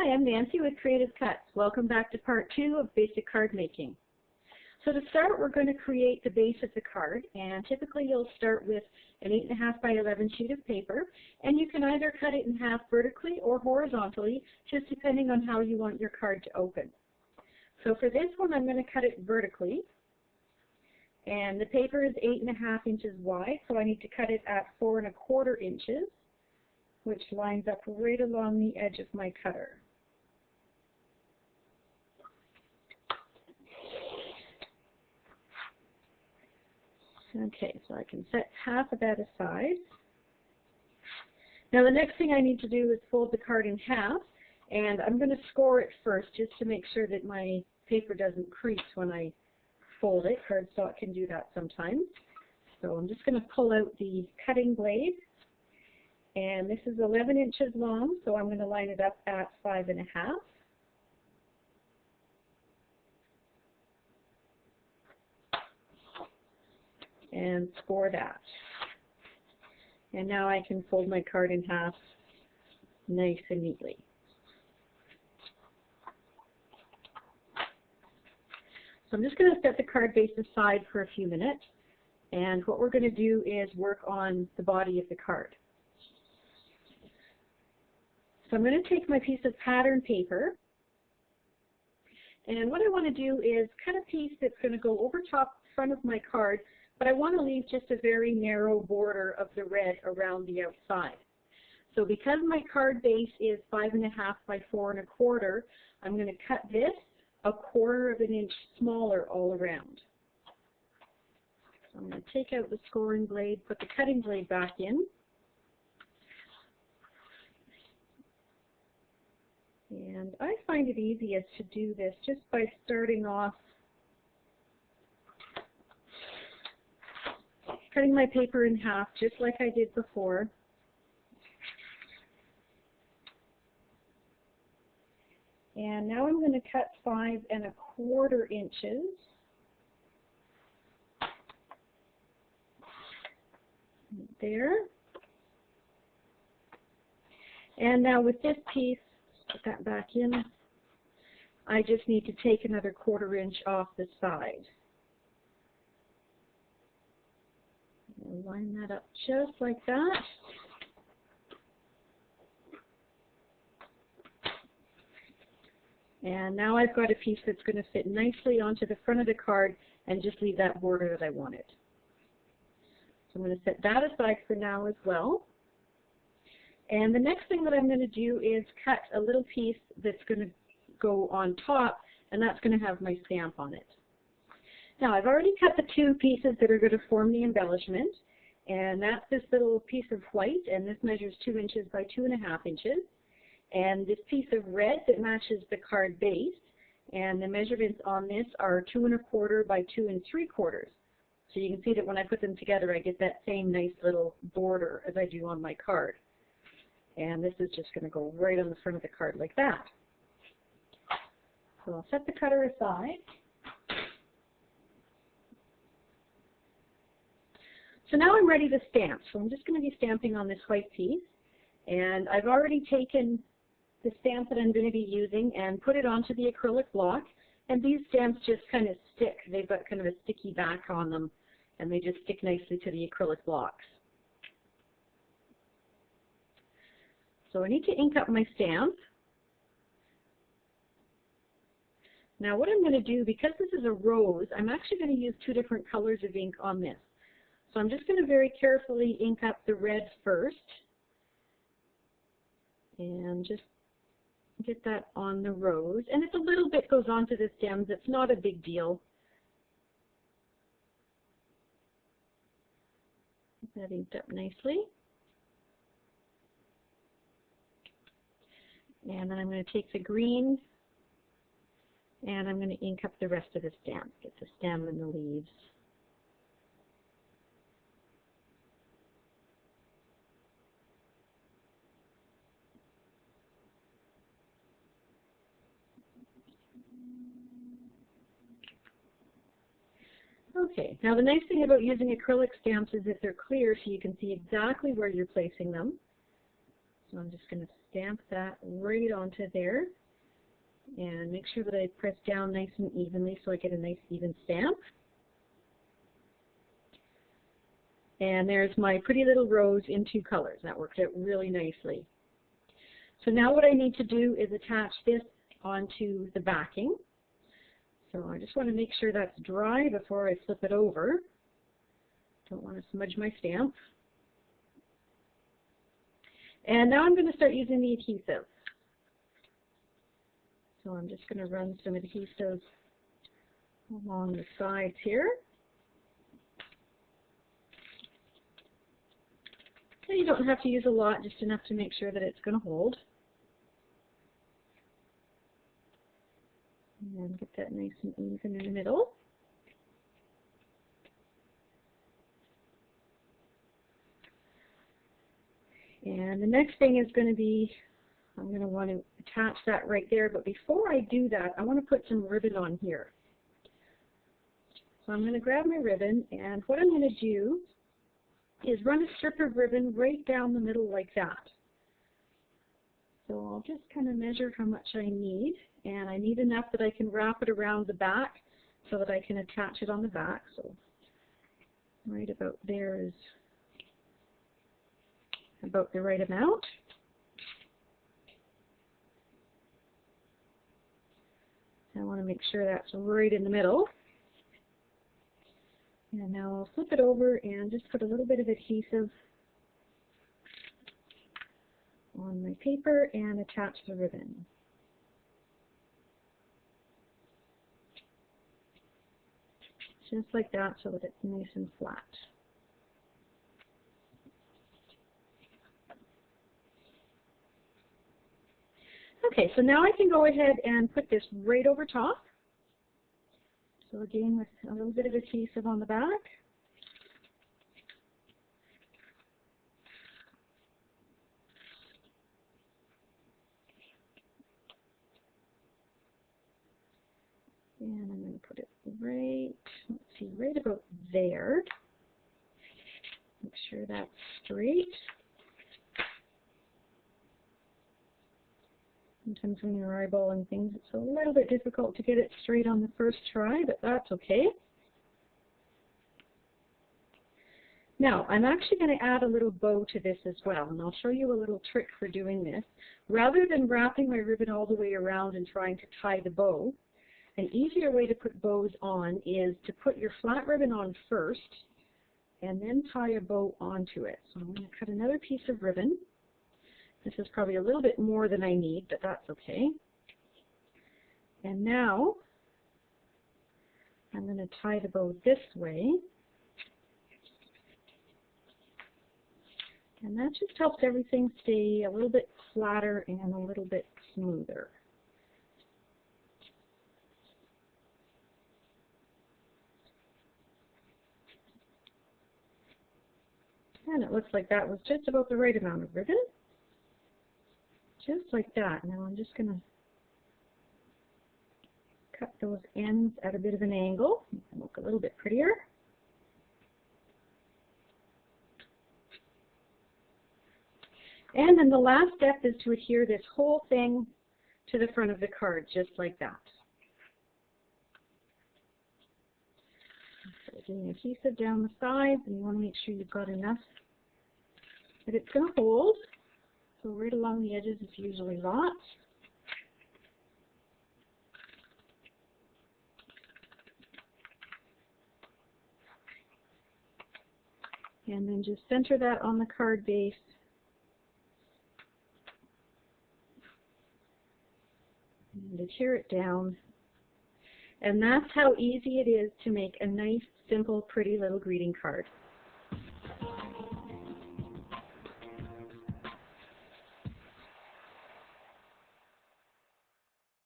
Hi, I'm Nancy with Creative Cutz. Welcome back to part 2 of basic card making. So to start, we're going to create the base of the card, and typically you'll start with an 8.5 by 11 sheet of paper, and you can either cut it in half vertically or horizontally, just depending on how you want your card to open. So for this one, I'm going to cut it vertically, and the paper is 8.5 inches wide, so I need to cut it at 4.25 inches, which lines up right along the edge of my cutter. Okay, so I can set half of that aside. Now the next thing I need to do is fold the card in half, and I'm going to score it first just to make sure that my paper doesn't crease when I fold it. Cardstock can do that sometimes. So I'm just going to pull out the cutting blade, and this is 11 inches long, so I'm going to line it up at 5.5. And score that. And now I can fold my card in half nice and neatly. So I'm just going to set the card base aside for a few minutes, and what we're going to do is work on the body of the card. So I'm going to take my piece of pattern paper, and what I want to do is cut a piece that's going to go over top front of my card, but I want to leave just a very narrow border of the red around the outside. So because my card base is 5.5 by 4.25, I'm going to cut this 1/4 inch smaller all around. So I'm going to take out the scoring blade, put the cutting blade back in, and I find it easiest to do this just by starting off cutting my paper in half just like I did before. And now I'm going to cut 5.25 inches. There. And now with this piece, put that back in, I just need to take another 1/4 inch off the side. And line that up just like that. And now I've got a piece that's going to fit nicely onto the front of the card and just leave that border that I wanted. So I'm going to set that aside for now as well. And the next thing that I'm going to do is cut a little piece that's going to go on top, and that's going to have my stamp on it. Now I've already cut the 2 pieces that are going to form the embellishment, and that's this little piece of white, and this measures 2 inches by 2.5 inches, and this piece of red that matches the card base, and the measurements on this are 2.25 by 2.75. So you can see that when I put them together I get that same nice little border as I do on my card. And this is just going to go right on the front of the card like that. So I'll set the cutter aside. So now I'm ready to stamp. So I'm just going to be stamping on this white piece. And I've already taken the stamp that I'm going to be using and put it onto the acrylic block. And these stamps just kind of stick. They've got kind of a sticky back on them, and they just stick nicely to the acrylic blocks. So I need to ink up my stamp. Now what I'm going to do, because this is a rose, I'm actually going to use 2 different colors of ink on this. So I'm just going to very carefully ink up the red first, and just get that on the rose. And if a little bit goes onto the stems, it's not a big deal. Get that inked up nicely. And then I'm going to take the green, and I'm going to ink up the rest of the stamp, get the stem and the leaves. Okay, now the nice thing about using acrylic stamps is that they're clear so you can see exactly where you're placing them. So I'm just going to stamp that right onto there and make sure that I press down nice and evenly so I get a nice even stamp. And there's my pretty little rose in 2 colors. That worked out really nicely. So now what I need to do is attach this onto the backing. So I just want to make sure that's dry before I flip it over. Don't want to smudge my stamp. And now I'm going to start using the adhesive. So I'm just going to run some adhesive along the sides here. And you don't have to use a lot, just enough to make sure that it's going to hold. And get that nice and even in the middle. And the next thing is going to be, I'm going to want to attach that right there, but before I do that, I want to put some ribbon on here. So I'm going to grab my ribbon, and what I'm going to do is run a strip of ribbon right down the middle like that. So I'll just kind of measure how much I need, and I need enough that I can wrap it around the back so that I can attach it on the back. So right about there is about the right amount. I want to make sure that's right in the middle. And now I'll flip it over and just put a little bit of adhesive on my paper and attach the ribbon. Just like that so that it's nice and flat. Okay, so now I can go ahead and put this right over top. So again, with a little bit of adhesive on the back. And I'm going to put it right, let's see, right about there. Make sure that's straight. Sometimes when you're eyeballing things, it's a little bit difficult to get it straight on the first try, but that's okay. Now, I'm actually going to add a little bow to this as well, and I'll show you a little trick for doing this. Rather than wrapping my ribbon all the way around and trying to tie the bow, an easier way to put bows on is to put your flat ribbon on first and then tie a bow onto it. So I'm going to cut another piece of ribbon. This is probably a little bit more than I need, but that's okay. And now I'm going to tie the bow this way. And that just helps everything stay a little bit flatter and a little bit smoother. And it looks like that was just about the right amount of ribbon. Just like that. Now I'm just going to cut those ends at a bit of an angle, make them look a little bit prettier. And then the last step is to adhere this whole thing to the front of the card, just like that. So doing adhesive down the sides, and you want to make sure you've got enough that it's going to hold. So right along the edges is usually lots. And then just center that on the card base. And adhere it down. And that's how easy it is to make a nice, simple, pretty little greeting card.